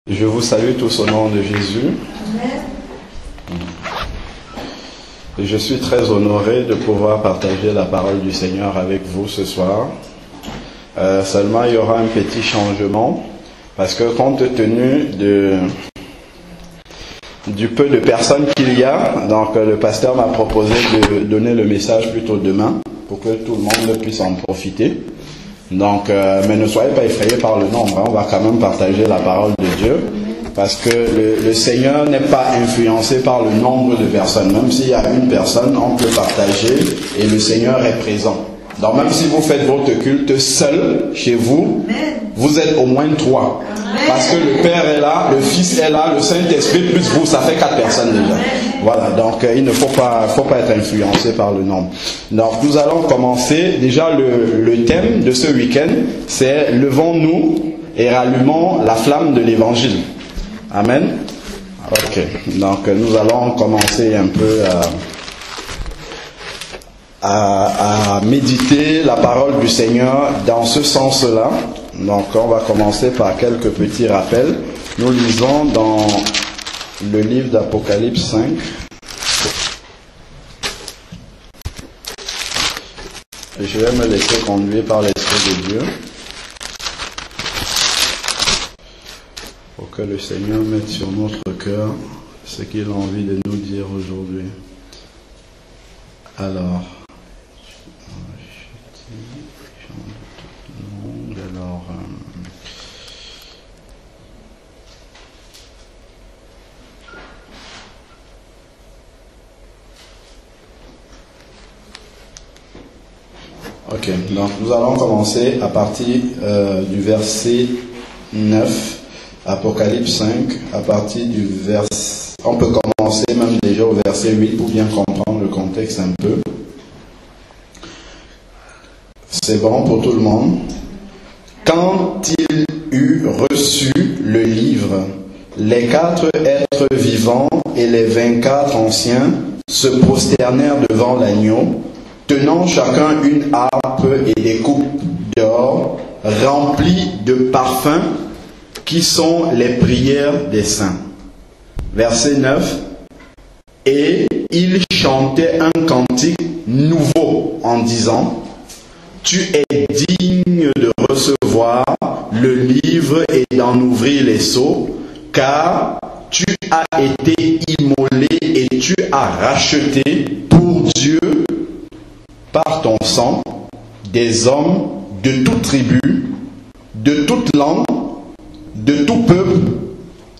Je vous salue tous au nom de Jésus. Et je suis très honoré de pouvoir partager la parole du Seigneur avec vous ce soir. Seulement, il y aura un petit changement, parce que compte tenu du peu de personnes qu'il y a, donc le pasteur m'a proposé de donner le message plutôt demain, pour que tout le monde puisse en profiter. Donc, mais ne soyez pas effrayés par le nombre, hein. On va quand même partager la parole de Dieu, parce que le Seigneur n'est pas influencé par le nombre de personnes. Même s'il y a une personne, on peut partager et le Seigneur est présent. Donc même si vous faites votre culte seul chez vous, vous êtes au moins 3. Parce que le Père est là, le Fils est là, le Saint-Esprit plus vous, ça fait 4 personnes déjà. Voilà, donc il ne faut pas être influencé par le nombre. Donc nous allons commencer. Déjà le thème de ce week-end, c'est levons-nous et rallumons la flamme de l'évangile. Amen. Ok, donc nous allons commencer un peu à méditer la parole du Seigneur dans ce sens-là. Donc on va commencer par quelques petits rappels. Nous lisons dans le livre d'Apocalypse 5. Et je vais me laisser conduire par l'Esprit de Dieu, pour que le Seigneur mette sur notre cœur ce qu'il a envie de nous dire aujourd'hui. Alors, ok, donc nous allons commencer à partir du verset 9, Apocalypse 5, à partir du verset... On peut commencer même déjà au verset 8 pour bien comprendre le contexte un peu. C'est bon pour tout le monde. Quand il eut reçu le livre, les 4 êtres vivants et les 24 anciens se prosternèrent devant l'agneau, tenant chacun une harpe et des coupes d'or remplies de parfums qui sont les prières des saints. Verset 9. Et il chantait un cantique nouveau en disant: Tu es digne de recevoir le livre et d'en ouvrir les sceaux, car tu as été immolé et tu as racheté pour Dieu par ton sang des hommes de toute tribu, de toute langue, de tout peuple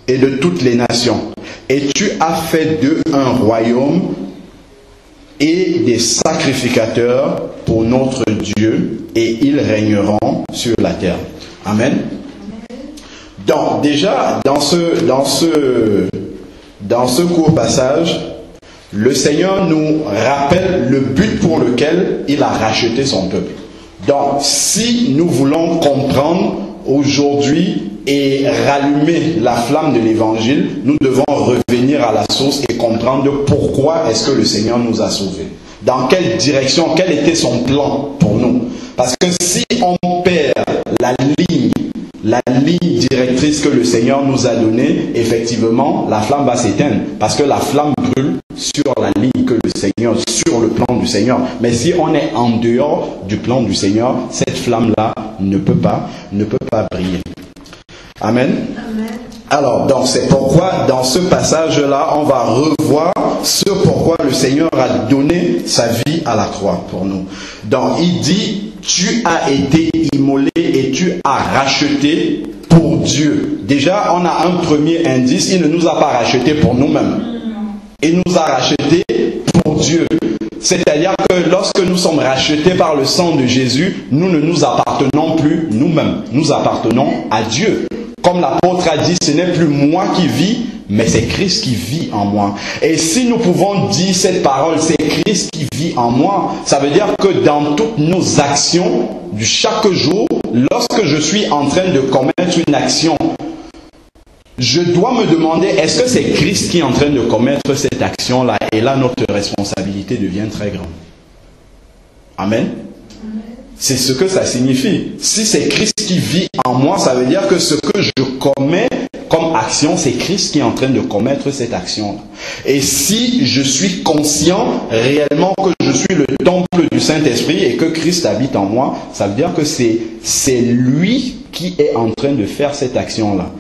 et de toutes les nations. Et tu as fait d'eux un royaume et des sacrificateurs pour notre Dieu, et ils régneront sur la terre. Amen. Donc déjà, dans ce court passage, le Seigneur nous rappelle le but pour lequel il a racheté son peuple. Donc, si nous voulons comprendre aujourd'hui et rallumer la flamme de l'évangile, nous devons revenir à la source et comprendre pourquoi est-ce que le Seigneur nous a sauvés. Dans quelle direction, quel était son plan pour nous. Parce que si on perd la ligne directrice que le Seigneur nous a donnée, effectivement, la flamme va s'éteindre. Parce que la flamme brûle sur la ligne que le Seigneur, sur le plan du Seigneur. Mais si on est en dehors du plan du Seigneur, cette flamme-là ne peut pas briller. Amen. Amen. Alors, donc c'est pourquoi dans ce passage-là, on va revoir ce pourquoi le Seigneur a donné sa vie à la croix pour nous. Donc, il dit: tu as été immolé et tu as racheté pour Dieu. Déjà, on a un premier indice, il ne nous a pas racheté pour nous-mêmes. Il nous a racheté pour Dieu. C'est-à-dire que lorsque nous sommes rachetés par le sang de Jésus, nous ne nous appartenons plus nous-mêmes. Nous appartenons à Dieu. Comme l'apôtre a dit, ce n'est plus moi qui vis, mais c'est Christ qui vit en moi. Et si nous pouvons dire cette parole, c'est Christ qui vit en moi, ça veut dire que dans toutes nos actions de chaque jour, lorsque je suis en train de commettre une action, je dois me demander, est-ce que c'est Christ qui est en train de commettre cette action-là? Et là, notre responsabilité devient très grande. Amen. C'est ce que ça signifie. Si c'est Christ qui vit en moi, ça veut dire que ce que je commets comme action, c'est Christ qui est en train de commettre cette action-là. Et si je suis conscient réellement que je suis le temple du Saint-Esprit et que Christ habite en moi, ça veut dire que c'est lui qui est en train de faire cette action-là.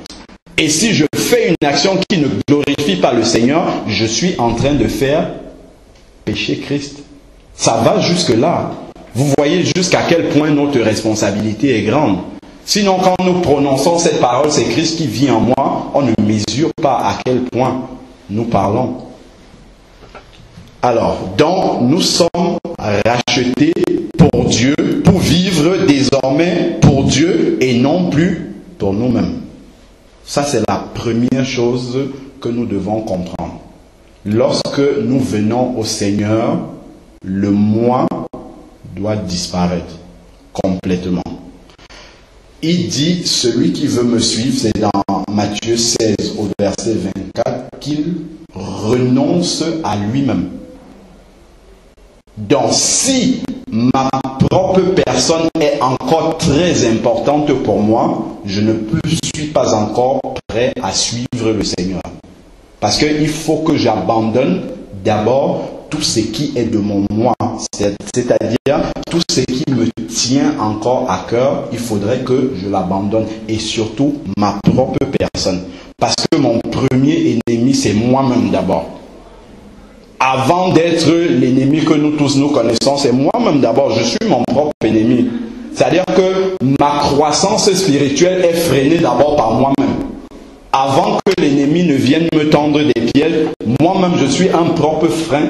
Et si je fais une action qui ne glorifie pas le Seigneur, je suis en train de faire pécher Christ. Ça va jusque-là. Vous voyez jusqu'à quel point notre responsabilité est grande. Sinon, quand nous prononçons cette parole, c'est Christ qui vit en moi, on ne mesure pas à quel point nous parlons. Alors, donc, nous sommes rachetés pour Dieu, pour vivre désormais pour Dieu et non plus pour nous-mêmes. Ça, c'est la première chose que nous devons comprendre. Lorsque nous venons au Seigneur, le moi doit disparaître complètement. Il dit, celui qui veut me suivre, c'est dans Matthieu 16 au verset 24, qu'il renonce à lui-même. Donc si ma propre personne est encore très importante pour moi, je ne suis pas encore prêt à suivre le Seigneur. Parce qu'il faut que j'abandonne d'abord tout ce qui est de mon moi, c'est-à-dire tout ce qui me tient encore à cœur, il faudrait que je l'abandonne, et surtout ma propre personne. Parce que mon premier ennemi, c'est moi-même d'abord. Avant d'être l'ennemi que nous tous nous connaissons, c'est moi-même d'abord, je suis mon propre ennemi. C'est-à-dire que ma croissance spirituelle est freinée d'abord par moi-même. Avant que l'ennemi ne vienne me tendre des pieds, moi-même je suis un propre frein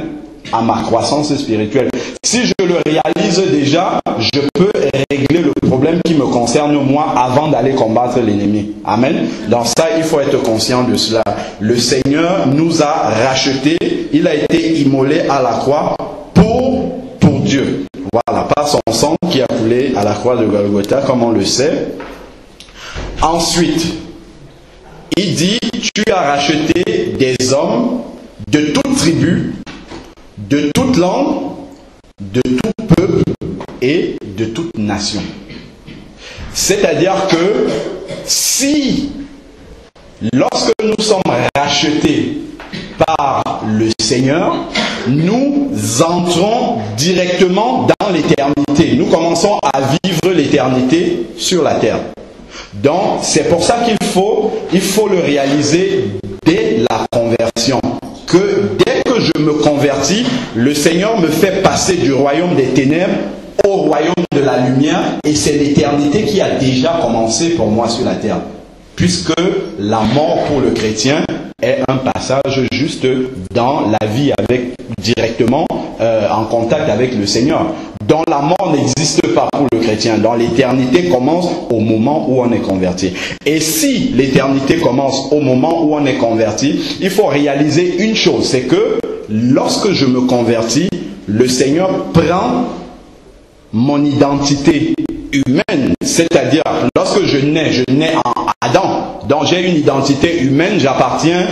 à ma croissance spirituelle. Si je le réalise déjà, je peux régler le problème qui me concerne moi avant d'aller combattre l'ennemi. Amen. Dans ça, il faut être conscient de cela. Le Seigneur nous a rachetés, il a été immolé à la croix pour Dieu. Voilà, par son sang qui a coulé à la croix de Golgotha, comme on le sait. Ensuite, il dit, tu as racheté des hommes de toute tribu, de toute langue, de tout peuple et de toute nation. C'est-à-dire que si, lorsque nous sommes rachetés par le Seigneur, nous entrons directement dans l'éternité. Nous commençons à vivre l'éternité sur la terre. Donc, c'est pour ça qu'il faut le réaliser dès la conversion. Que dès que je me convertis, le Seigneur me fait passer du royaume des ténèbres au royaume de la lumière, et c'est l'éternité qui a déjà commencé pour moi sur la terre. Puisque la mort pour le chrétien est un passage juste dans la vie directement en contact avec le Seigneur. Dont la mort n'existe pas pour le chrétien. Dans l'éternité commence au moment où on est converti. Et si l'éternité commence au moment où on est converti, il faut réaliser une chose, c'est que lorsque je me convertis, le Seigneur prend mon identité humaine, c'est-à-dire lorsque je nais en Adam, donc j'ai une identité humaine, j'appartiens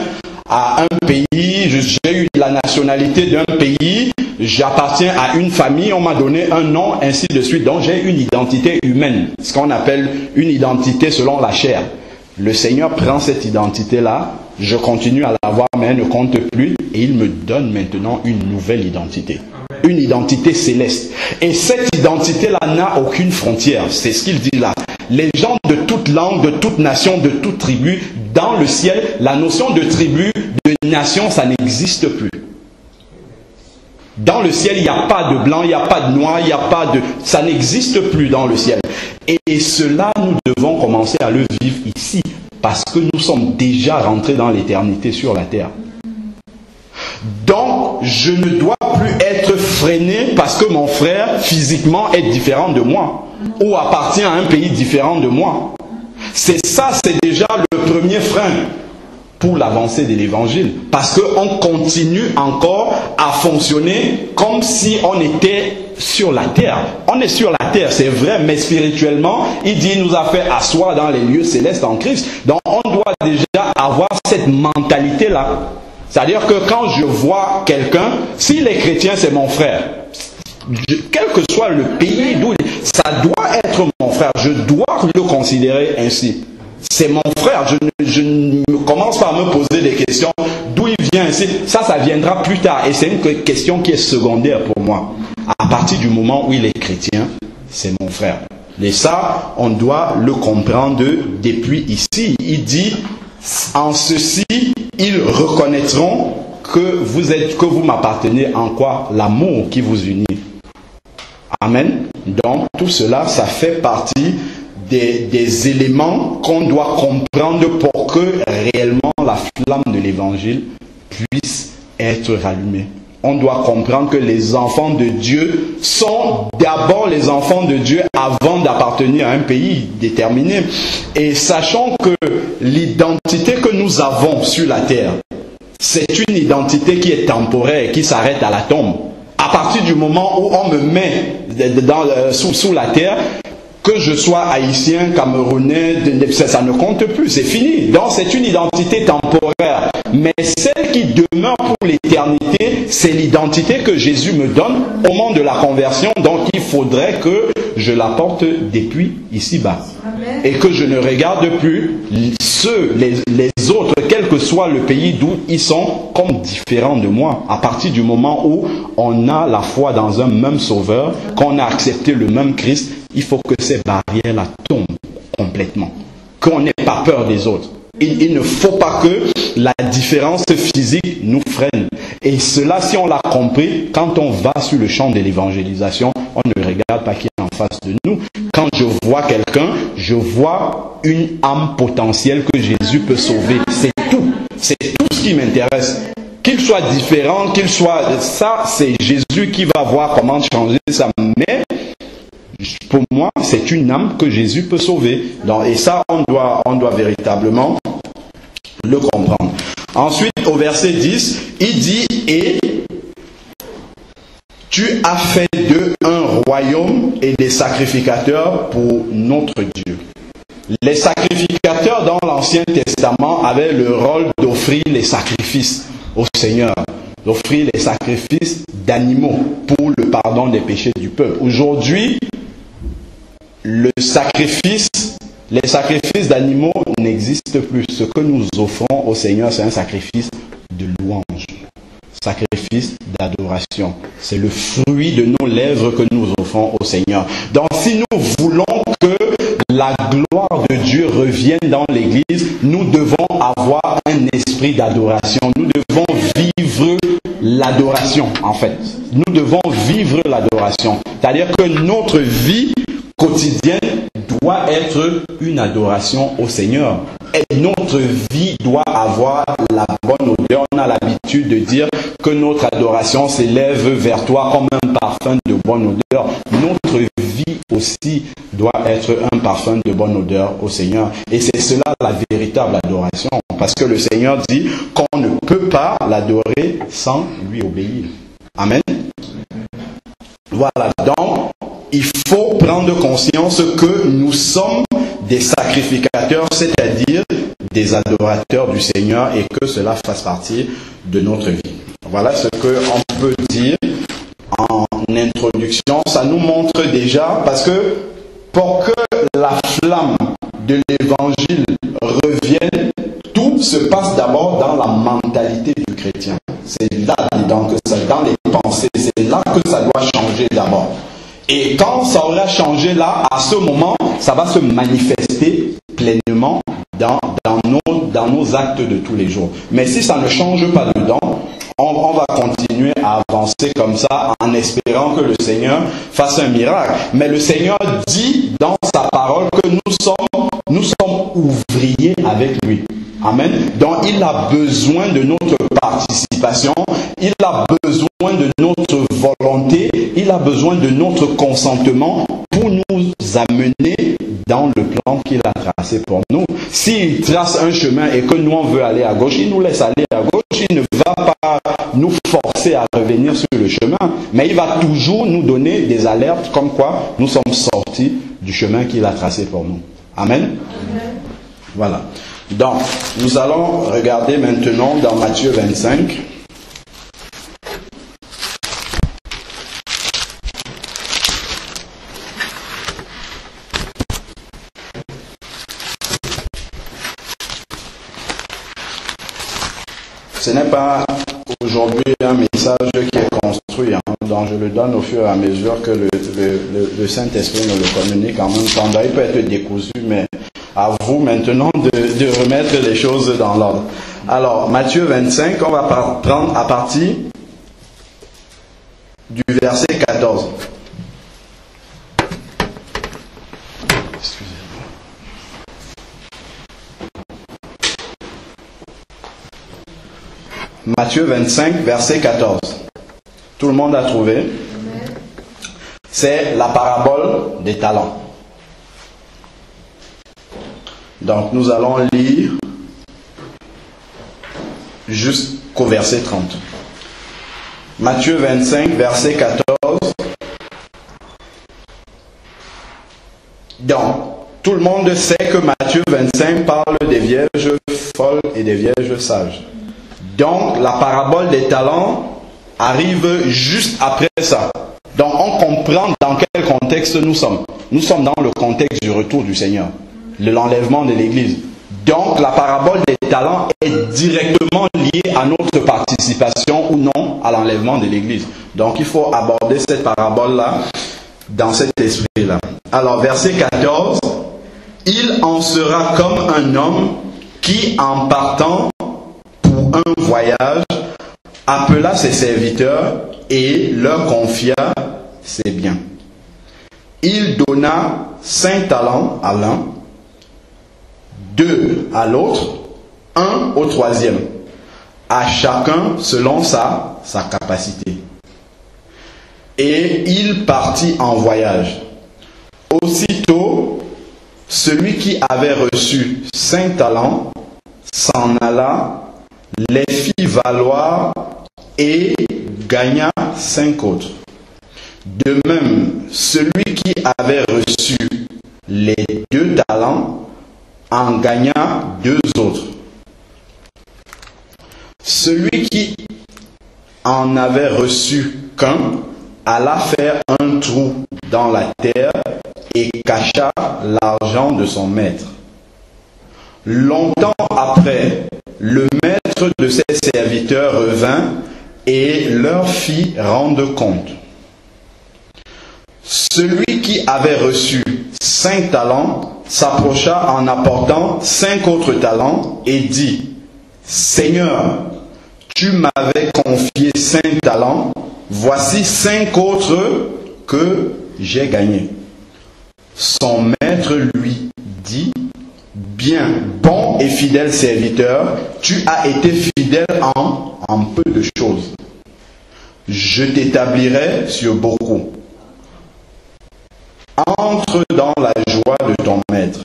à un pays, j'ai eu la nationalité d'un pays, j'appartiens à une famille, on m'a donné un nom, ainsi de suite. Donc j'ai une identité humaine, ce qu'on appelle une identité selon la chair. Le Seigneur prend cette identité-là, je continue à l'avoir, mais elle ne compte plus, et il me donne maintenant une nouvelle identité. Une identité céleste. Et cette identité-là n'a aucune frontière, c'est ce qu'il dit là. Les gens de toute langue, de toute nation, de toute tribu, dans le ciel, la notion de tribu, de nation, ça n'existe plus. Dans le ciel, il n'y a pas de blanc, il n'y a pas de noir, il n'y a pas de... Ça n'existe plus dans le ciel. Et cela, nous devons commencer à le vivre ici, parce que nous sommes déjà rentrés dans l'éternité sur la terre. Donc, je ne dois plus être freiné parce que mon frère, physiquement, est différent de moi, ou appartient à un pays différent de moi. C'est ça, c'est déjà le premier frein pour l'avancée de l'évangile. Parce qu'on continue encore à fonctionner comme si on était sur la terre. On est sur la terre, c'est vrai, mais spirituellement, il dit, il nous a fait asseoir dans les lieux célestes en Christ. Donc on doit déjà avoir cette mentalité-là. C'est-à-dire que quand je vois quelqu'un, s'il est chrétien, c'est mon frère. Quel que soit le pays d'où il est, ça doit être mon frère. Je dois le considérer ainsi. C'est mon frère. Je ne commence pas à me poser des questions. D'où il vient ici? Ça viendra plus tard. Et c'est une question qui est secondaire pour moi. À partir du moment où il est chrétien, c'est mon frère. Et ça, on doit le comprendre depuis ici. Il dit, en ceci, ils reconnaîtront que vous m'appartenez en quoi? L'amour qui vous unit. Amen. Donc, tout cela, ça fait partie des éléments qu'on doit comprendre pour que réellement la flamme de l'évangile puisse être rallumée. On doit comprendre que les enfants de Dieu sont d'abord les enfants de Dieu avant d'appartenir à un pays déterminé. Et sachant que l'identité que nous avons sur la terre, c'est une identité qui est temporaire et qui s'arrête à la tombe. À partir du moment où on me met sous la terre, que je sois haïtien, camerounais, ça ne compte plus, c'est fini. Donc c'est une identité temporaire. Mais celle qui demeure pour l'éternité, c'est l'identité que Jésus me donne au moment de la conversion. Donc il faudrait que je la porte depuis ici-bas. Et que je ne regarde plus les autres, quel que soit le pays d'où ils sont, comme différents de moi. À partir du moment où on a la foi dans un même Sauveur, qu'on a accepté le même Christ, il faut que ces barrières-là tombent complètement. Qu'on n'ait pas peur des autres. Il ne faut pas que la différence physique nous freine. Et cela, si on l'a compris, quand on va sur le champ de l'évangélisation, on ne regarde pas qui est en face de nous. Quand je vois quelqu'un, je vois une âme potentielle que Jésus peut sauver. C'est tout. C'est tout ce qui m'intéresse. Qu'il soit différent, qu'il soit... Ça, c'est Jésus qui va voir comment changer ça. Mais pour moi, c'est une âme que Jésus peut sauver. Donc, et ça, on doit véritablement le comprendre. Ensuite, au verset 10, il dit, et tu as fait d'eux un royaume et des sacrificateurs pour notre Dieu. Les sacrificateurs dans l'Ancien Testament avaient le rôle d'offrir les sacrifices au Seigneur, d'offrir les sacrifices d'animaux pour le pardon des péchés du peuple. Aujourd'hui, les sacrifices d'animaux n'existent plus. Ce que nous offrons au Seigneur, c'est un sacrifice de louange, sacrifice d'adoration. C'est le fruit de nos lèvres que nous offrons au Seigneur. Donc si nous voulons que la gloire de Dieu revienne dans l'Église, nous devons avoir un esprit d'adoration. Nous devons vivre l'adoration, en fait. Nous devons vivre l'adoration. C'est-à-dire que notre vie quotidienne doit être une adoration au Seigneur. Et notre vie doit avoir la bonne odeur. On a l'habitude de dire que notre adoration s'élève vers toi comme un parfum de bonne odeur. Notre vie aussi doit être un parfum de bonne odeur au Seigneur. Et c'est cela la véritable adoration. Parce que le Seigneur dit qu'on ne peut pas l'adorer sans lui obéir. Amen. Voilà. Donc, il faut prendre conscience que nous sommes des sacrificateurs, c'est-à-dire des adorateurs du Seigneur, et que cela fasse partie de notre vie. Voilà ce qu'on peut dire en introduction. Ça nous montre déjà, parce que pour que la flamme de l'évangile revienne, tout se passe d'abord dans la mentalité du chrétien. C'est là, donc, dans les pensées, c'est là que ça doit changer d'abord. Et quand ça aura changé là, à ce moment, ça va se manifester pleinement dans nos actes de tous les jours. Mais si ça ne change pas dedans, on va continuer à avancer comme ça en espérant que le Seigneur fasse un miracle. Mais le Seigneur dit dans sa parole que nous sommes ouvriers avec lui. Amen. Donc il a besoin de notre participation, il a besoin de notre volonté, il a besoin de notre consentement pour nous amener dans le plan qu'il a tracé pour nous. S'il trace un chemin et que nous on veut aller à gauche, il nous laisse aller à gauche, il ne va pas nous forcer à revenir sur le chemin, mais il va toujours nous donner des alertes comme quoi nous sommes sortis du chemin qu'il a tracé pour nous. Amen. Amen. Voilà. Donc, nous allons regarder maintenant dans Matthieu 25. ce n'est pas aujourd'hui un message qui est construit, donc je le donne au fur et à mesure que le Saint-Esprit nous le communique en même temps. Il peut être décousu, mais à vous maintenant de remettre les choses dans l'ordre. Alors, Matthieu 25, on va prendre à partir du verset 14. Matthieu 25, verset 14. Tout le monde a trouvé? C'est la parabole des talents. Donc nous allons lire jusqu'au verset 30. Matthieu 25, verset 14. Donc, tout le monde sait que Matthieu 25 parle des vierges folles et des vierges sages. Donc, la parabole des talents arrive juste après ça. Donc, on comprend dans quel contexte nous sommes. Nous sommes dans le contexte du retour du Seigneur, de l'enlèvement de l'Église. Donc, la parabole des talents est directement liée à notre participation ou non à l'enlèvement de l'Église. Donc, il faut aborder cette parabole-là dans cet esprit-là. Alors, verset 14. Il en sera comme un homme qui, en partant pour un voyage, appela ses serviteurs et leur confia ses biens. Il donna 5 talents à l'un, 2 à l'autre, 1 au troisième, à chacun selon sa capacité. Et il partit en voyage. Aussitôt, celui qui avait reçu 5 talents s'en alla, les fit valoir et gagna 5 autres. De même, celui qui avait reçu les 2 talents en gagna 2 autres. Celui qui en avait reçu qu'un alla faire un trou dans la terre et cacha l'argent de son maître. Longtemps après, le maître de ses serviteurs revint et leur fit rendre compte. Celui qui avait reçu 5 talents s'approcha en apportant 5 autres talents et dit: Seigneur, tu m'avais confié 5 talents, voici 5 autres que j'ai gagnés. Son maître lui dit: Bien, bon et fidèle serviteur, tu as été fidèle en peu de choses. Je t'établirai sur beaucoup. Entre dans la joie de ton maître.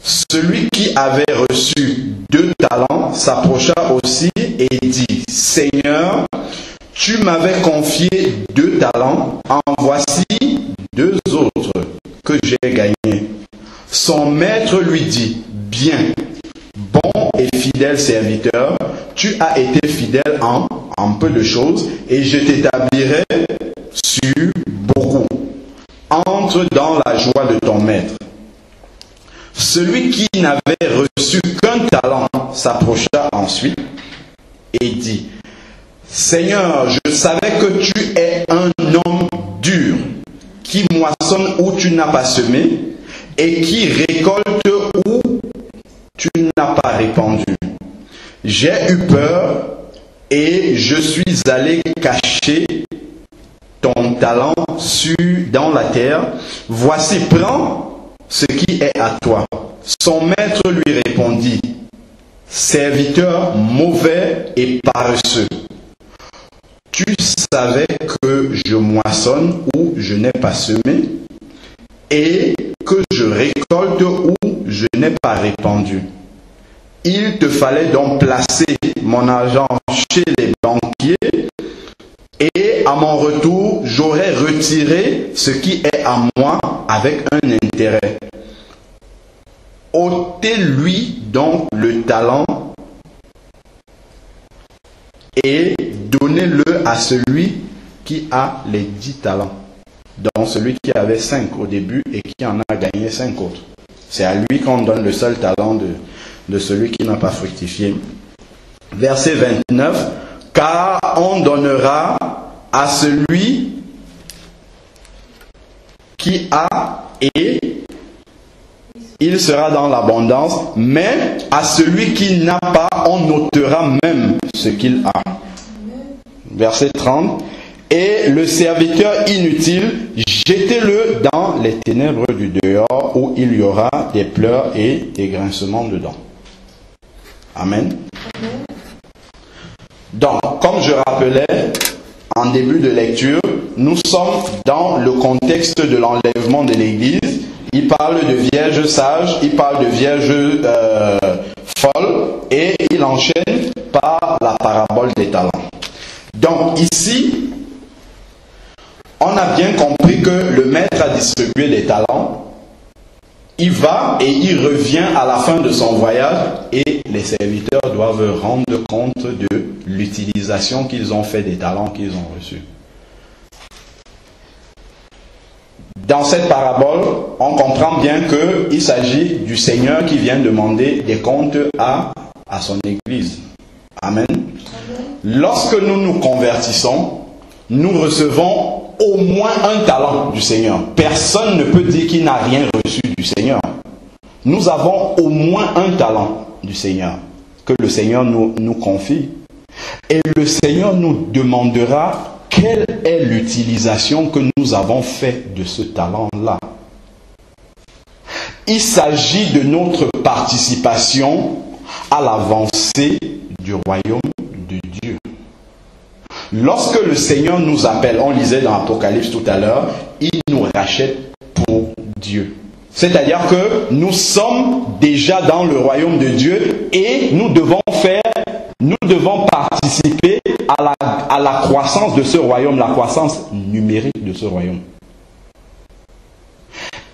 Celui qui avait reçu 2 talents s'approcha aussi et dit: Seigneur, tu m'avais confié 2 talents, en voici 2 autres que j'ai gagnés. Son maître lui dit: Bien, bon et fidèle serviteur, tu as été fidèle en peu de choses, et je t'établirai sur beaucoup. Entre dans la joie de ton maître. Celui qui n'avait reçu qu'un talent s'approcha ensuite et dit: Seigneur, je savais que tu es un homme dur, qui moissonne où tu n'as pas semé, et qui récolte où tu n'as pas répandu. J'ai eu peur et je suis allé cacher ton talent dans la terre. Voici, prends ce qui est à toi. Son maître lui répondit: Serviteur mauvais et paresseux, tu savais que je moissonne où je n'ai pas semé et que je récolte où je n'ai pas répandu. Il te fallait donc placer mon argent chez les banquiers et à mon retour, j'aurais retiré ce qui est à moi avec un intérêt. Ôtez-lui donc le talent et donnez-le à celui qui a les 10 talents. Donc celui qui avait 5 au début et qui en a gagné 5 autres. C'est à lui qu'on donne le seul talent de celui qui n'a pas fructifié. verset 29, car on donnera à celui qui a et il sera dans l'abondance, mais à celui qui n'a pas, on ôtera même ce qu'il a. Verset 30, et le serviteur inutile, jetez-le dans les ténèbres du dehors où il y aura des pleurs et des grincements de dents. Amen. Donc, comme je rappelais en début de lecture, nous sommes dans le contexte de l'enlèvement de l'Église. Il parle de vierges sages, il parle de vierges folles, et il enchaîne par la parabole des talents. Donc ici, on a bien compris que le maître a distribué des talents. Il va et il revient à la fin de son voyage et les serviteurs doivent rendre compte de l'utilisation qu'ils ont fait des talents qu'ils ont reçus. Dans cette parabole, on comprend bien qu'il s'agit du Seigneur qui vient demander des comptes à son Église. Amen. Lorsque nous nous convertissons, nous recevons au moins un talent du Seigneur. Personne ne peut dire qu'il n'a rien reçu du Seigneur. Nous avons au moins un talent du Seigneur que le Seigneur nous confie. Et le Seigneur nous demandera quelle est l'utilisation que nous avons faite de ce talent-là. Il s'agit de notre participation à l'avancée du royaume de Dieu. Lorsque le Seigneur nous appelle, on lisait dans l'Apocalypse tout à l'heure, il nous rachète pour Dieu. C'est-à-dire que nous sommes déjà dans le royaume de Dieu et nous devons participer à la croissance de ce royaume, la croissance numérique de ce royaume.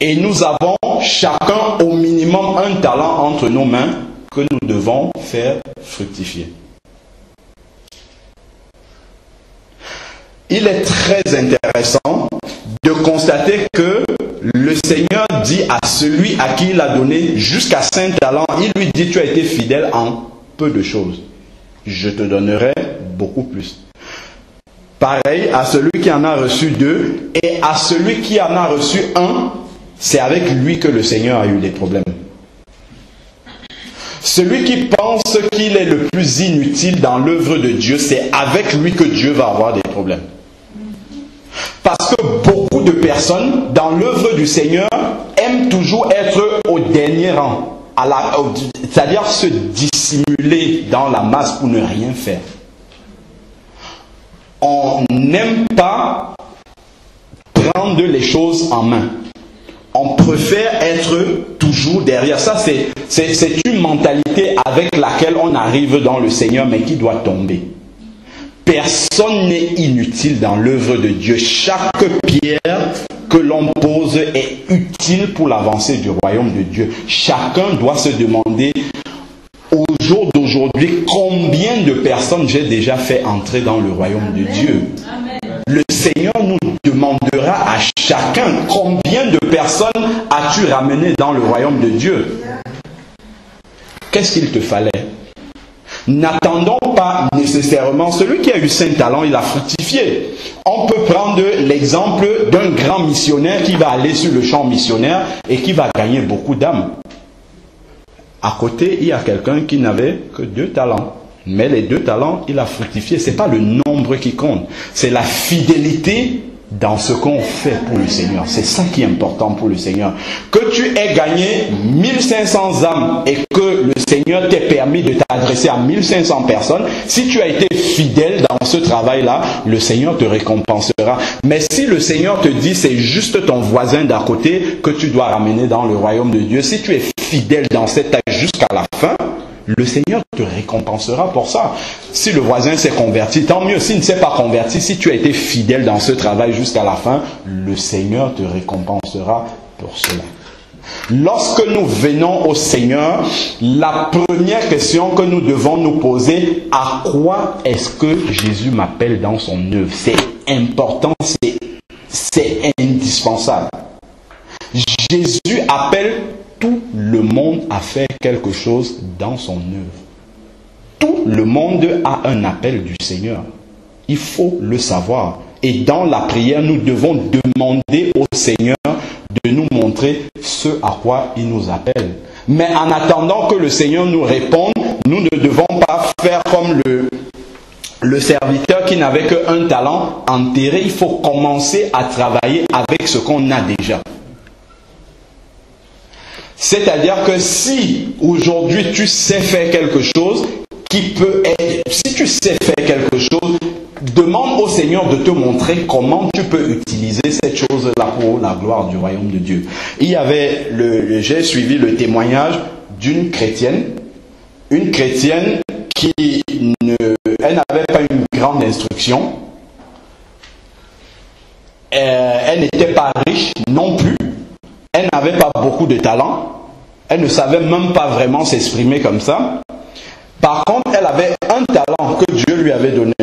Et nous avons chacun au minimum un talent entre nos mains que nous devons faire fructifier. Il est très intéressant de constater que le Seigneur dit à celui à qui il a donné jusqu'à 5 talents, il lui dit: tu as été fidèle en peu de choses, je te donnerai beaucoup plus. Pareil à celui qui en a reçu 2, et à celui qui en a reçu 1, c'est avec lui que le Seigneur a eu des problèmes. Celui qui pense qu'il est le plus inutile dans l'œuvre de Dieu, c'est avec lui que Dieu va avoir des problèmes. Parce que beaucoup de personnes dans l'œuvre du Seigneur aiment toujours être au dernier rang, c'est-à-dire se dissimuler dans la masse pour ne rien faire. On n'aime pas prendre les choses en main. On préfère être toujours derrière. Ça, c'est une mentalité avec laquelle on arrive dans le Seigneur, mais qui doit tomber. Personne n'est inutile dans l'œuvre de Dieu. Chaque pierre que l'on pose est utile pour l'avancée du royaume de Dieu. Chacun doit se demander, au jour d'aujourd'hui, combien de personnes j'ai déjà fait entrer dans le royaume de Dieu. Amen. Le Seigneur nous demandera à chacun, combien de personnes as-tu ramené dans le royaume de Dieu? Qu'est-ce qu'il te fallait? N'attendons pas nécessairement. Celui qui a eu 5 talents, il a fructifié. On peut prendre l'exemple d'un grand missionnaire qui va aller sur le champ missionnaire et qui va gagner beaucoup d'âmes. À côté, il y a quelqu'un qui n'avait que 2 talents. Mais les 2 talents, il a fructifié. Ce n'est pas le nombre qui compte. C'est la fidélité dans ce qu'on fait pour le Seigneur. C'est ça qui est important pour le Seigneur. Que tu aies gagné 1500 âmes et que le Seigneur t'ait permis de t'adresser à 1500 personnes, si tu as été fidèle dans ce travail-là, le Seigneur te récompensera. Mais si le Seigneur te dit c'est juste ton voisin d'à côté que tu dois ramener dans le royaume de Dieu, si tu es fidèle dans cette tâche jusqu'à la fin, le Seigneur te récompensera pour ça. Si le voisin s'est converti, tant mieux. S'il ne s'est pas converti, si tu as été fidèle dans ce travail jusqu'à la fin, le Seigneur te récompensera pour cela. Lorsque nous venons au Seigneur, la première question que nous devons nous poser, à quoi est-ce que Jésus m'appelle dans son œuvre? C'est important, c'est indispensable. Jésus appelle tout le monde à faire quelque chose dans son œuvre. Tout le monde a un appel du Seigneur. Il faut le savoir. Et dans la prière, nous devons demander au Seigneur de nous montrer ce à quoi il nous appelle. Mais en attendant que le Seigneur nous réponde, nous ne devons pas faire comme le serviteur qui n'avait qu'un talent enterré. Il faut commencer à travailler avec ce qu'on a déjà. C'est-à-dire que si aujourd'hui tu sais faire quelque chose qui peut être, si tu sais faire quelque chose, demande au Seigneur de te montrer comment tu peux utiliser cette chose-là pour la gloire du royaume de Dieu. Il y avait j'ai suivi le témoignage d'une chrétienne, qui elle n'avait pas une grande instruction, elle n'était pas riche non plus, elle n'avait pas beaucoup de talent, elle ne savait même pas vraiment s'exprimer comme ça. Par contre, elle avait un talent que Dieu lui avait donné.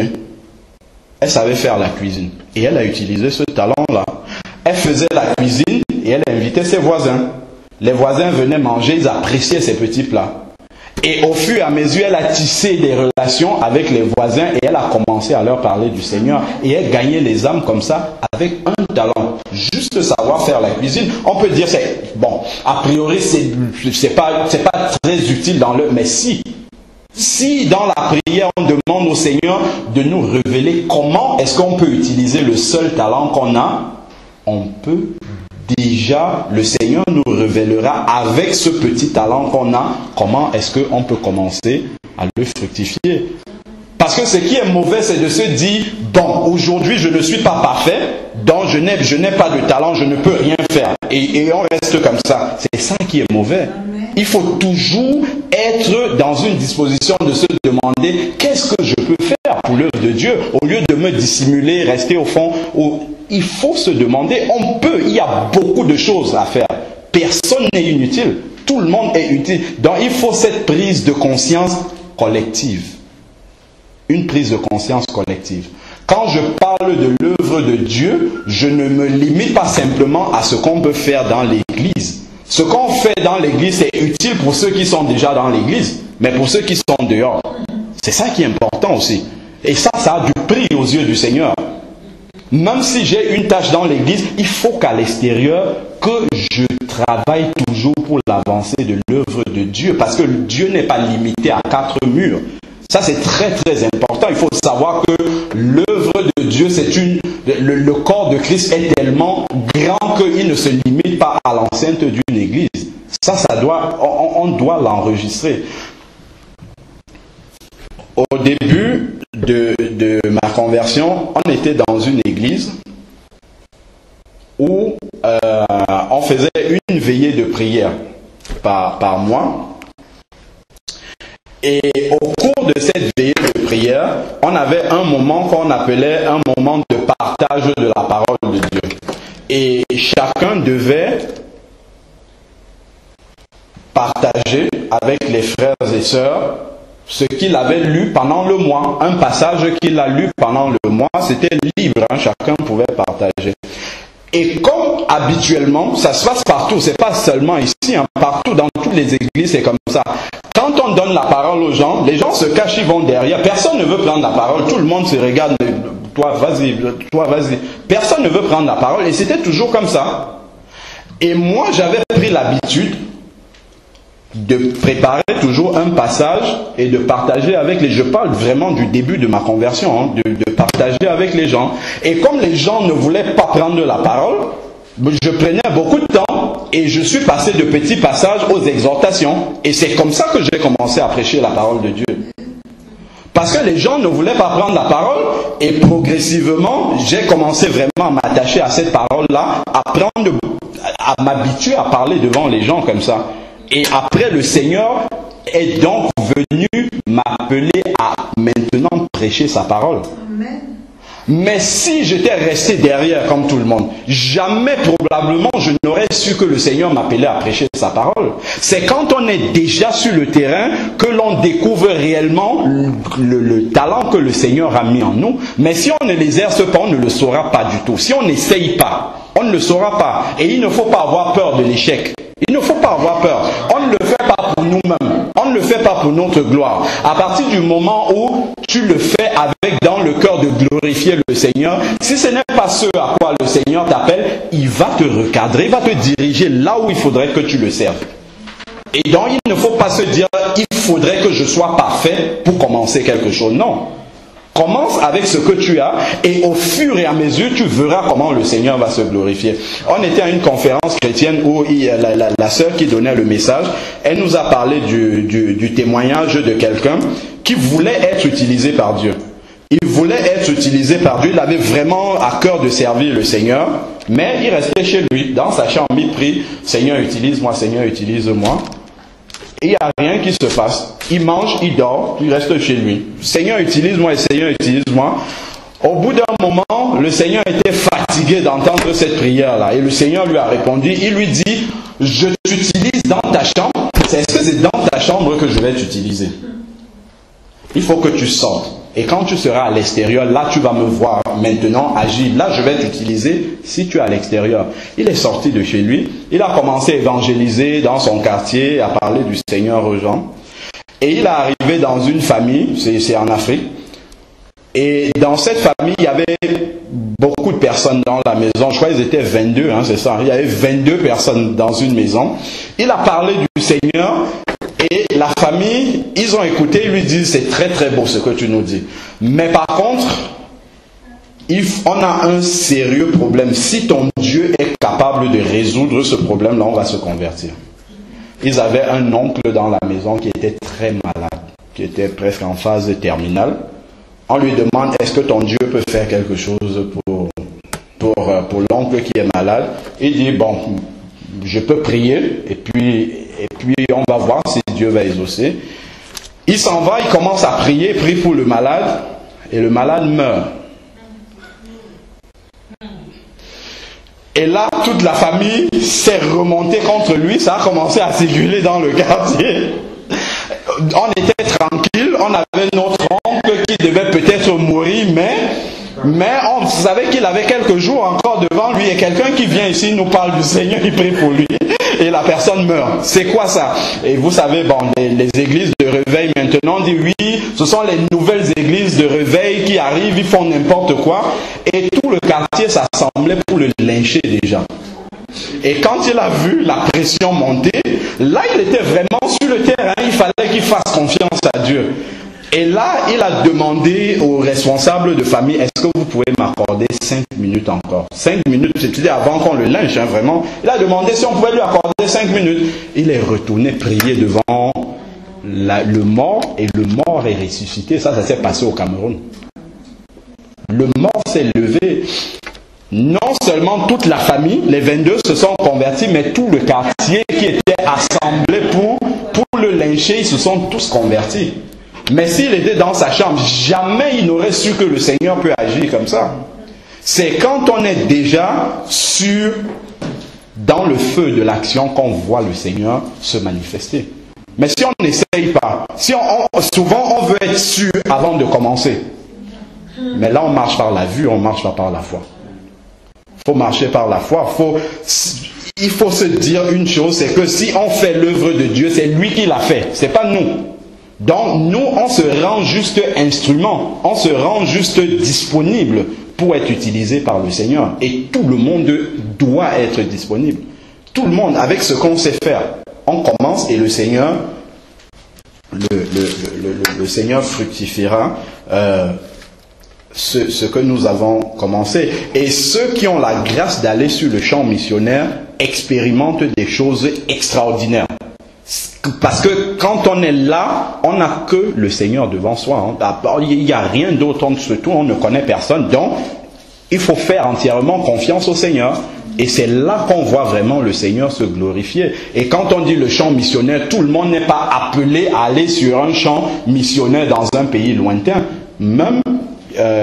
Elle savait faire la cuisine. Et elle a utilisé ce talent-là. Elle faisait la cuisine et elle invitait ses voisins. Les voisins venaient manger, ils appréciaient ces petits plats. Et au fur et à mesure, elle a tissé des relations avec les voisins et elle a commencé à leur parler du Seigneur. Et elle gagnait les âmes comme ça avec un talent. Juste savoir faire la cuisine. On peut dire, bon, a priori, c'est pas très utile dans le... Mais si dans la prière, on demande au Seigneur de nous révéler comment est-ce qu'on peut utiliser le seul talent qu'on a, on peut déjà, le Seigneur nous révélera avec ce petit talent qu'on a, comment est-ce qu'on peut commencer à le fructifier. Parce que ce qui est mauvais, c'est de se dire, bon, aujourd'hui je ne suis pas parfait, donc je n'ai pas de talent, je ne peux rien faire. Et on reste comme ça. C'est ça qui est mauvais. Il faut toujours être dans une disposition de se demander, qu'est-ce que je peux faire pour l'œuvre de Dieu, au lieu de me dissimuler, rester au fond. Il faut se demander, il y a beaucoup de choses à faire. Personne n'est inutile. Tout le monde est utile. Donc il faut cette prise de conscience collective. Une prise de conscience collective. Quand je parle de l'œuvre de Dieu, je ne me limite pas simplement à ce qu'on peut faire dans l'église. Ce qu'on fait dans l'église, c'est utile pour ceux qui sont déjà dans l'église, mais pour ceux qui sont dehors, c'est ça qui est important aussi. Et ça a du prix aux yeux du Seigneur. Même si j'ai une tâche dans l'église, il faut qu'à l'extérieur, que je travaille toujours pour l'avancée de l'œuvre de Dieu, parce que Dieu n'est pas limité à 4 murs. Ça, c'est très très important. Il faut savoir que l'œuvre de Dieu, le corps de Christ est tellement grand qu'il ne se limite pas à l'enceinte d'une église. On doit l'enregistrer. Au début de ma conversion, on était dans une église où on faisait une veillée de prière par mois. Et au cours de cette veillée de prière, on avait un moment qu'on appelait un moment de partage de la parole de Dieu. Et chacun devait partager avec les frères et sœurs ce qu'il avait lu pendant le mois. Un passage qu'il a lu pendant le mois, c'était libre, chacun pouvait partager. Et comme habituellement, ça se passe partout, c'est pas seulement ici, partout dans toutes les églises, c'est comme ça. Quand on donne la parole aux gens, les gens se cachent, ils vont derrière. Personne ne veut prendre la parole. Tout le monde se regarde. Toi, vas-y. Personne ne veut prendre la parole. Et c'était toujours comme ça. Et moi, j'avais pris l'habitude de préparer toujours un passage et de partager avec les gens. Je parle vraiment du début de ma conversion, de partager avec les gens. Et comme les gens ne voulaient pas prendre la parole, je prenais beaucoup de temps et je suis passé de petits passages aux exhortations. Et c'est comme ça que j'ai commencé à prêcher la parole de Dieu. Parce que les gens ne voulaient pas prendre la parole et progressivement, j'ai commencé vraiment à m'attacher à cette parole-là, à m'habituer à parler devant les gens comme ça. Et après, le Seigneur est donc venu m'appeler à maintenant prêcher sa parole. Amen. Mais si j'étais resté derrière comme tout le monde, jamais probablement je n'aurais su que le Seigneur m'appelait à prêcher sa parole. C'est quand on est déjà sur le terrain que l'on découvre réellement le talent que le Seigneur a mis en nous. Mais si on ne l'exerce pas, on ne le saura pas du tout. Si on n'essaye pas, on ne le saura pas. Et il ne faut pas avoir peur de l'échec. Il ne faut pas avoir peur. On ne le fait pas pour nous-mêmes. On ne ne le fait pas pour notre gloire. À partir du moment où tu le fais avec dans le cœur de glorifier le Seigneur, si ce n'est pas ce à quoi le Seigneur t'appelle, il va te recadrer, il va te diriger là où il faudrait que tu le serves. Et donc il ne faut pas se dire, il faudrait que je sois parfait pour commencer quelque chose. Non. Commence avec ce que tu as et au fur et à mesure, tu verras comment le Seigneur va se glorifier. On était à une conférence chrétienne où la sœur qui donnait le message, elle nous a parlé du témoignage de quelqu'un qui voulait être utilisé par Dieu. Il voulait être utilisé par Dieu, il avait vraiment à cœur de servir le Seigneur, mais il restait chez lui, dans sa chambre, il prie, Seigneur utilise-moi, Seigneur utilise-moi. Et il n'y a rien qui se passe. Il mange, il dort, il reste chez lui. Seigneur, utilise-moi et Seigneur, utilise-moi. Au bout d'un moment, le Seigneur était fatigué d'entendre cette prière-là. Et le Seigneur lui a répondu, il lui dit, je t'utilise dans ta chambre. Est-ce que c'est dans ta chambre que je vais t'utiliser? Il faut que tu sortes. Et quand tu seras à l'extérieur, là tu vas me voir maintenant agir. Là je vais t'utiliser si tu es à l'extérieur. Il est sorti de chez lui. Il a commencé à évangéliser dans son quartier, à parler du Seigneur aux gens. Et il est arrivé dans une famille, c'est en Afrique. Et dans cette famille, il y avait beaucoup de personnes dans la maison. Je crois qu'ils étaient 22, hein, c'est ça. Il y avait 22 personnes dans une maison. Il a parlé du Seigneur. Et la famille, ils ont écouté, ils lui disent, c'est très très beau ce que tu nous dis. Mais par contre, on a un sérieux problème. Si ton Dieu est capable de résoudre ce problème-là, on va se convertir. Ils avaient un oncle dans la maison qui était très malade, qui était presque en phase terminale. On lui demande, est-ce que ton Dieu peut faire quelque chose pour l'oncle qui est malade? Il dit, bon, je peux prier, et puis on va voir si Dieu va exaucer. Il s'en va, il commence à prier, prie pour le malade, et le malade meurt. Et là, toute la famille s'est remontée contre lui, ça a commencé à circuler dans le quartier. On était tranquille, on avait notre oncle qui devait peut-être mourir, mais on savait qu'il avait quelques jours encore devant lui, et quelqu'un qui vient ici nous parle du Seigneur, il prie pour lui. Et la personne meurt. C'est quoi ça? Et vous savez, bon, les églises de réveil maintenant, on dit oui, ce sont les nouvelles églises de réveil qui arrivent, ils font n'importe quoi. Et tout le quartier s'assemblait pour le lyncher déjà. Et quand il a vu la pression monter, là il était vraiment sur le terrain, il fallait qu'il fasse confiance à Dieu. Et là, il a demandé aux responsables de famille, est-ce que vous pouvez m'accorder 5 minutes encore? 5 minutes, c'était avant qu'on le lynche, hein, vraiment. Il a demandé si on pouvait lui accorder 5 minutes. Il est retourné prier devant le mort, et le mort est ressuscité. Ça s'est passé au Cameroun. Le mort s'est levé. Non seulement toute la famille, les 22 se sont convertis, mais tout le quartier qui était assemblé pour le lyncher, ils se sont tous convertis. Mais s'il était dans sa chambre, jamais il n'aurait su que le Seigneur peut agir comme ça. C'est quand on est déjà dans le feu de l'action qu'on voit le Seigneur se manifester. Mais si on n'essaye pas, souvent on veut être sûr avant de commencer. Mais là on marche par la vue, on ne marche pas par la foi. Il faut marcher par la foi. Il faut se dire une chose, c'est que si on fait l'œuvre de Dieu, c'est lui qui l'a fait, c'est pas nous. Donc nous, on se rend juste instrument, on se rend juste disponible pour être utilisé par le Seigneur. Et tout le monde doit être disponible. Tout le monde, avec ce qu'on sait faire. On commence et le Seigneur, le Seigneur fructifiera ce que nous avons commencé. Et ceux qui ont la grâce d'aller sur le champ missionnaire expérimentent des choses extraordinaires. Parce que quand on est là, on n'a que le Seigneur devant soi. Il n'y a rien d'autre, surtout on ne connaît personne. Donc, il faut faire entièrement confiance au Seigneur. Et c'est là qu'on voit vraiment le Seigneur se glorifier. Et quand on dit le champ missionnaire, tout le monde n'est pas appelé à aller sur un champ missionnaire dans un pays lointain. Même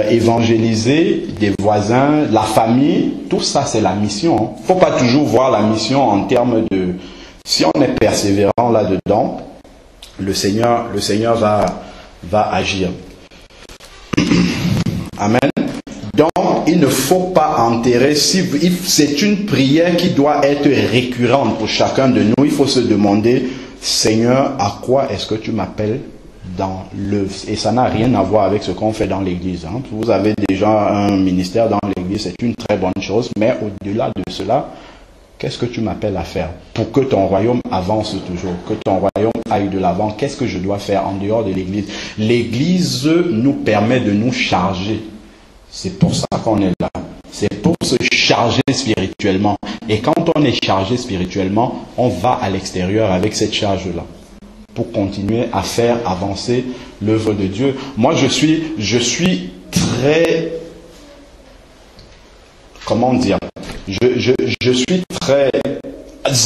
évangéliser des voisins, la famille, tout ça c'est la mission. Il ne faut pas toujours voir la mission en termes de... Si on est persévérant là-dedans, le Seigneur va agir. Amen. Donc, il ne faut pas enterrer. C'est une prière qui doit être récurrente pour chacun de nous. Il faut se demander, Seigneur, à quoi est-ce que tu m'appelles dans l'œuvre? Et ça n'a rien à voir avec ce qu'on fait dans l'église. Hein. Vous avez déjà un ministère dans l'église, c'est une très bonne chose, mais au-delà de cela, qu'est-ce que tu m'appelles à faire pour que ton royaume avance toujours, que ton royaume aille de l'avant? Qu'est-ce que je dois faire en dehors de l'église? L'église nous permet de nous charger. C'est pour ça qu'on est là. C'est pour se charger spirituellement. Et quand on est chargé spirituellement, on va à l'extérieur avec cette charge-là pour continuer à faire avancer l'œuvre de Dieu. Moi, je suis très... Comment dire? Je suis très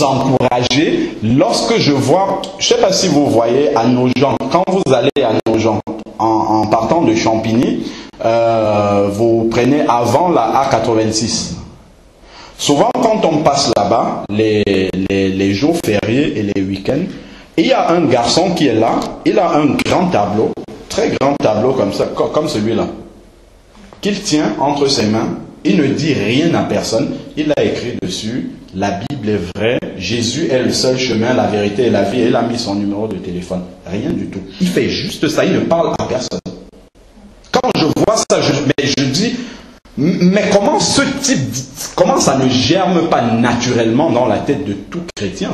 encouragé lorsque je vois... Je ne sais pas si vous voyez à Nogent, quand vous allez à Nogent, en partant de Champigny, vous prenez avant la A86. Souvent, quand on passe là-bas, les jours fériés et les week-ends, il y a un garçon qui est là, il a un grand tableau, très grand tableau comme ça, comme celui-là, qu'il tient entre ses mains. Il ne dit rien à personne. Il a écrit dessus, la Bible est vraie, Jésus est le seul chemin, la vérité et la vie. Et il a mis son numéro de téléphone. Rien du tout. Il fait juste ça, il ne parle à personne. Quand je vois ça, je dis, mais comment ce type, comment ça ne germe pas naturellement dans la tête de tout chrétien?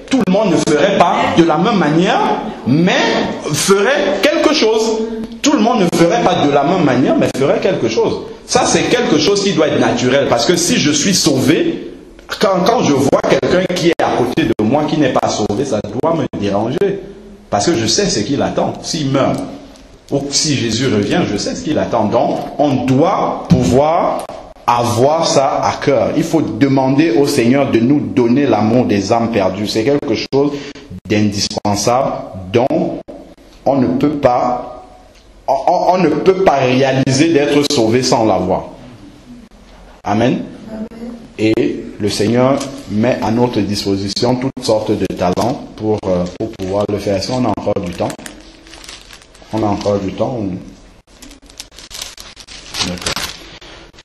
Tout le monde ne ferait pas de la même manière, mais ferait quelque chose. Tout le monde ne ferait pas de la même manière, mais ferait quelque chose. Ça, c'est quelque chose qui doit être naturel. Parce que si je suis sauvé, quand je vois quelqu'un qui est à côté de moi, qui n'est pas sauvé, ça doit me déranger. Parce que je sais ce qu'il attend. S'il meurt, ou si Jésus revient, je sais ce qu'il attend. Donc, on doit pouvoir avoir ça à cœur. Il faut demander au Seigneur de nous donner l'amour des âmes perdues. C'est quelque chose d'indispensable dont on ne peut pas réaliser d'être sauvé sans l'avoir. Amen. Et le Seigneur met à notre disposition toutes sortes de talents pour pouvoir le faire. Est-ce qu'on a encore du temps? On a encore du temps.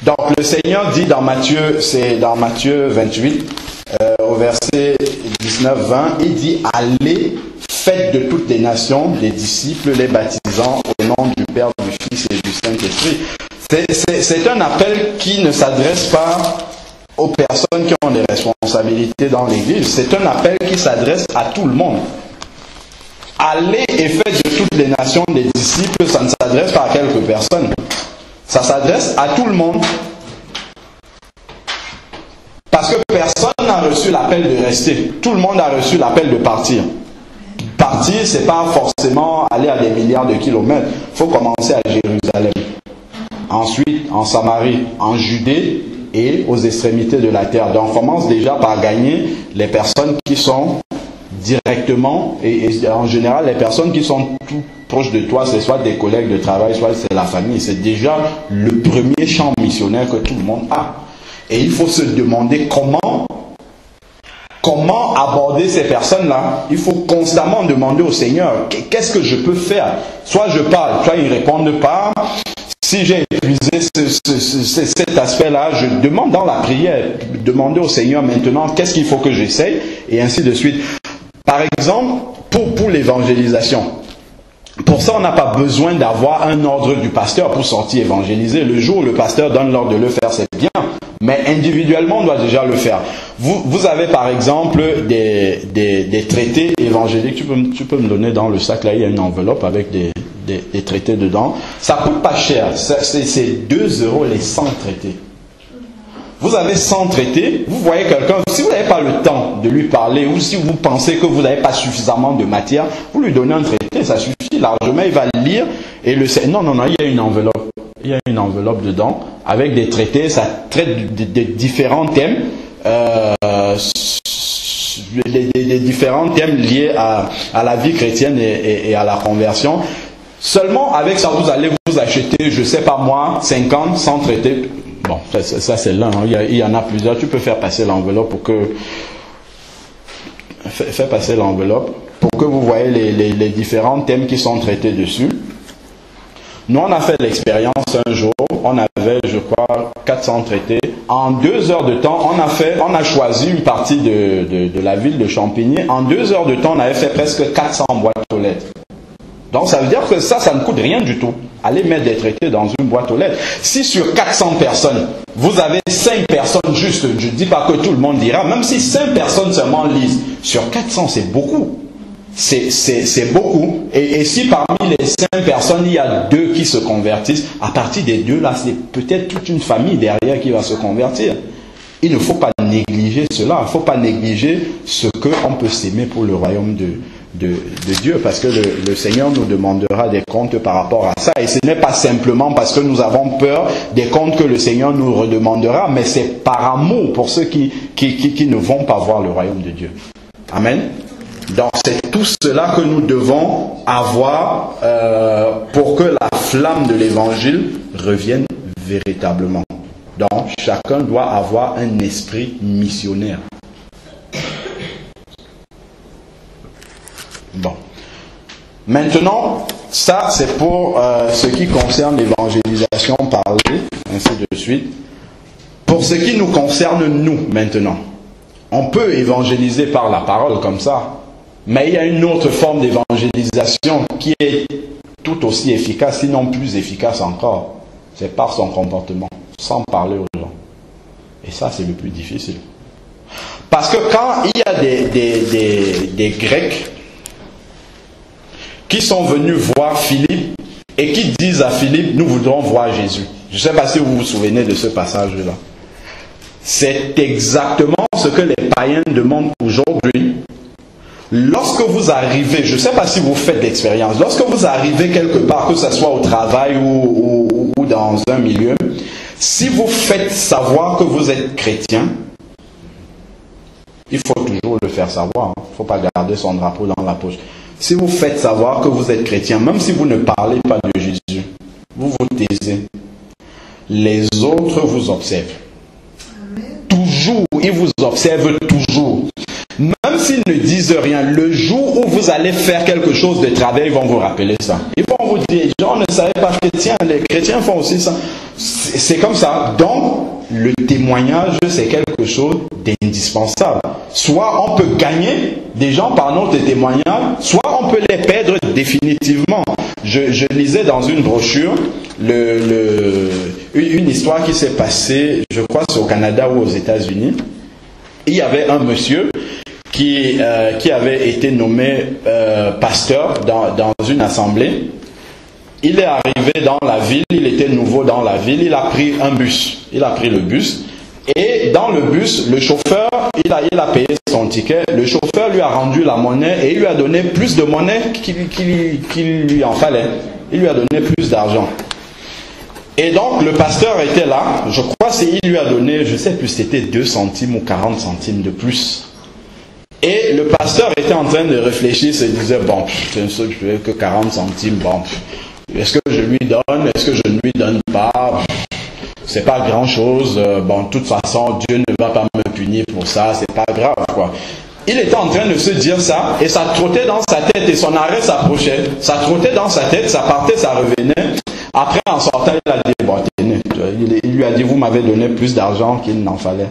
Donc le Seigneur dit dans Matthieu, c'est dans Matthieu 28, au verset 19-20, il dit, allez, faites de toutes les nations des disciples, les baptisant au nom du Père, du Fils et du Saint-Esprit. C'est un appel qui ne s'adresse pas aux personnes qui ont des responsabilités dans l'Église. C'est un appel qui s'adresse à tout le monde. Allez et faites de toutes les nations des disciples, ça ne s'adresse pas à quelques personnes. Ça s'adresse à tout le monde. Parce que personne n'a reçu l'appel de rester. Tout le monde a reçu l'appel de partir. Partir, c'est pas forcément aller à des milliards de kilomètres. Il faut commencer à Jérusalem. Ensuite, en Samarie, en Judée et aux extrémités de la terre. Donc, on commence déjà par gagner les personnes qui sont directement, et en général, les personnes qui sont tout proches de toi, c'est soit des collègues de travail, soit c'est la famille. C'est déjà le premier champ missionnaire que tout le monde a. Et il faut se demander comment aborder ces personnes-là. Il faut constamment demander au Seigneur, qu'est-ce que je peux faire? Soit je parle, soit ils ne répondent pas. Si j'ai épuisé cet aspect-là, je demande dans la prière, demander au Seigneur maintenant, qu'est-ce qu'il faut que j'essaye? Et ainsi de suite. Par exemple, pour l'évangélisation. Pour ça, on n'a pas besoin d'avoir un ordre du pasteur pour sortir évangéliser. Le jour où le pasteur donne l'ordre de le faire, c'est bien. Mais individuellement, on doit déjà le faire. Vous avez par exemple des traités évangéliques. Tu peux me donner dans le sac, là, il y a une enveloppe avec des traités dedans. Ça coûte pas cher. C'est 2 € les 100 traités. Vous avez 100 traités, vous voyez quelqu'un, si vous n'avez pas le temps de lui parler, ou si vous pensez que vous n'avez pas suffisamment de matière, vous lui donnez un traité, ça suffit largement, il va le lire, et non, il y a une enveloppe. Il y a une enveloppe dedans, avec des traités, ça traite de différents thèmes, des différents thèmes liés à la vie chrétienne et à la conversion. Seulement avec ça, vous allez vous acheter, je sais pas moi, 50, 100 traités. Bon, ça c'est l'un, hein. Il y en a plusieurs. Tu peux faire passer l'enveloppe pour que... Fais passer l'enveloppe pour que vous voyez les différents thèmes qui sont traités dessus. Nous, on a fait l'expérience un jour, on avait, je crois, 400 traités. En 2 heures de temps, on a choisi une partie de la ville de Champigny. En 2 heures de temps, on avait fait presque 400 boîtes aux lettres. Donc, ça veut dire que ça ne coûte rien du tout. Allez mettre des traités dans une boîte aux lettres. Si sur 400 personnes, vous avez 5 personnes juste, je ne dis pas que tout le monde dira, même si 5 personnes seulement lisent, sur 400, c'est beaucoup. C'est beaucoup. Et si parmi les 5 personnes, il y a 2 qui se convertissent, à partir des 2 là, c'est peut-être toute une famille derrière qui va se convertir. Il ne faut pas négliger cela. Il ne faut pas négliger ce qu'on peut s'aimer pour le royaume de Dieu, parce que le Seigneur nous demandera des comptes par rapport à ça. Et ce n'est pas simplement parce que nous avons peur des comptes que le Seigneur nous redemandera, mais c'est par amour pour ceux qui ne vont pas voir le royaume de Dieu. Amen. Donc c'est tout cela que nous devons avoir pour que la flamme de l'évangile revienne véritablement. Donc chacun doit avoir un esprit missionnaire. Bon. Maintenant, ça c'est pour ce qui concerne l'évangélisation parlée, ainsi de suite. Pour ce qui nous concerne nous maintenant, on peut évangéliser par la parole comme ça. Mais il y a une autre forme d'évangélisation qui est tout aussi efficace, sinon plus efficace encore. C'est par son comportement, sans parler aux gens. Et ça, c'est le plus difficile. Parce que quand il y a des Grecs qui sont venus voir Philippe et qui disent à Philippe, nous voudrons voir Jésus. Je ne sais pas si vous vous souvenez de ce passage-là. C'est exactement ce que les païens demandent aujourd'hui. Lorsque vous arrivez, je ne sais pas si vous faites l'expérience, lorsque vous arrivez quelque part, que ce soit au travail ou dans un milieu, si vous faites savoir que vous êtes chrétien, il faut toujours le faire savoir. Il ne faut pas garder son drapeau dans la poche. Si vous faites savoir que vous êtes chrétien, même si vous ne parlez pas de Jésus, vous vous taisez. Les autres vous observent. Toujours, ils vous observent toujours. Même s'ils ne disent rien, le jour où vous allez faire quelque chose de travers, ils vont vous rappeler ça. Ils vont vous dire, les gens ne savaient pas chrétiens, les chrétiens font aussi ça. C'est comme ça. Donc, le témoignage, c'est quelque chose d'indispensable. Soit on peut gagner des gens par notre témoignage, soit on peut les perdre définitivement. Je lisais dans une brochure une histoire qui s'est passée, je crois c'est au Canada ou aux États-Unis. Il y avait un monsieur qui avait été nommé pasteur dans une assemblée. Il est arrivé dans la ville, il était nouveau dans la ville, il a pris un bus. Il a pris le bus. Et dans le bus, le chauffeur, il a payé son ticket. Le chauffeur lui a rendu la monnaie et il lui a donné plus de monnaie qu'il lui en fallait. Il lui a donné plus d'argent. Et donc le pasteur était là, je crois qu'il lui a donné, je ne sais plus, c'était 2 centimes ou 40 centimes de plus. Et le pasteur était en train de réfléchir, se disait, bon, je ne sais que 40 centimes, bon, est-ce que je lui donne, est-ce que je ne lui donne pas, c'est pas grand chose, bon, de toute façon, Dieu ne va pas me punir pour ça, c'est pas grave, quoi. Il était en train de se dire ça, et ça trottait dans sa tête, et son arrêt s'approchait, ça trottait dans sa tête, ça partait, ça revenait. Après, en sortant, il a dit, bon, tenez, il lui a dit, vous m'avez donné plus d'argent qu'il n'en fallait.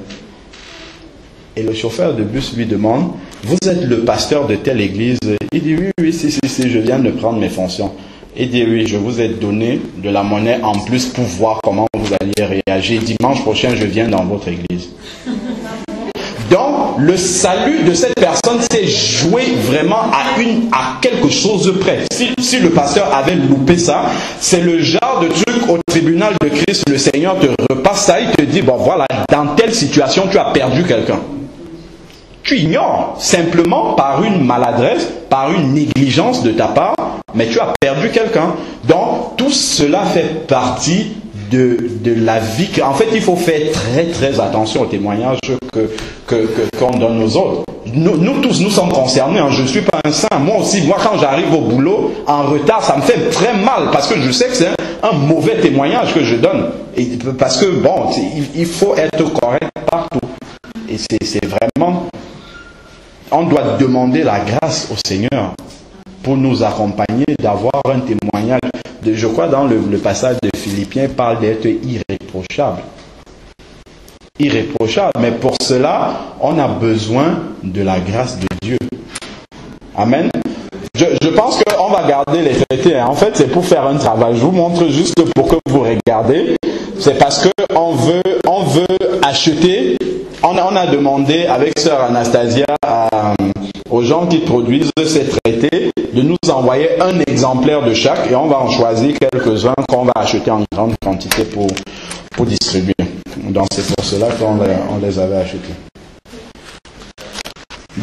Et le chauffeur de bus lui demande, vous êtes le pasteur de telle église? Il dit, oui, si, je viens de prendre mes fonctions. Il dit, oui, je vous ai donné de la monnaie en plus pour voir comment vous alliez réagir. Dimanche prochain, je viens dans votre église. Donc, le salut de cette personne s'est joué vraiment à quelque chose de près. Si le pasteur avait loupé ça, c'est le genre de truc au tribunal de Christ, le Seigneur te repasse ça, il te dit, bon voilà, dans telle situation, tu as perdu quelqu'un. Tu ignores, simplement par une maladresse, par une négligence de ta part, mais tu as perdu quelqu'un. Donc, tout cela fait partie de la vie. En fait, il faut faire très très attention au témoignage qu'on donne aux autres. Nous tous, nous sommes concernés. Hein. Je ne suis pas un saint. Moi aussi, quand j'arrive au boulot en retard, ça me fait très mal parce que je sais que c'est un mauvais témoignage que je donne. Parce que, bon, il faut être correct partout. Et c'est vraiment... On doit demander la grâce au Seigneur pour nous accompagner, d'avoir un témoignage. Je crois dans le passage de Philippiens, parle d'être irréprochable. Irréprochable, mais pour cela, on a besoin de la grâce de Dieu. Amen. Je pense qu'on va garder les traités. En fait, c'est pour faire un travail. Je vous montre juste pour que vous regardez. C'est parce que on veut acheter. On a demandé avec sœur Anastasia aux gens qui produisent ces traités de nous envoyer un exemplaire de chaque et on va en choisir quelques-uns qu'on va acheter en grande quantité pour distribuer. Donc c'est pour cela qu'on les avait achetés.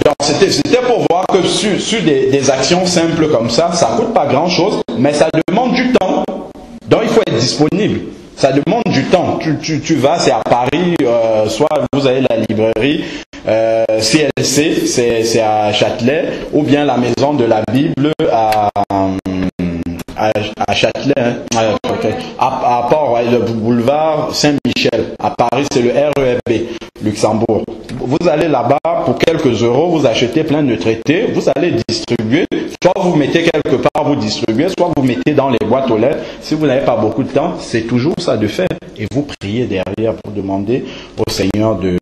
Donc c'était pour voir que sur des actions simples comme ça ne coûte pas grand chose, mais ça demande du temps. Donc il faut être disponible. Ça demande du temps. Tu vas, c'est à Paris, soit vous avez la librairie CLC, c'est à Châtelet, ou bien la maison de la Bible à Châtelet, à Port, le boulevard Saint-Michel. À Paris, c'est le REFB, Luxembourg. Vous allez là-bas pour quelques euros, vous achetez plein de traités, vous allez distribuer. Soit vous mettez quelque part, vous distribuez, soit vous mettez dans les boîtes aux lettres. Si vous n'avez pas beaucoup de temps, c'est toujours ça de faire. Et vous priez derrière pour demander au Seigneur de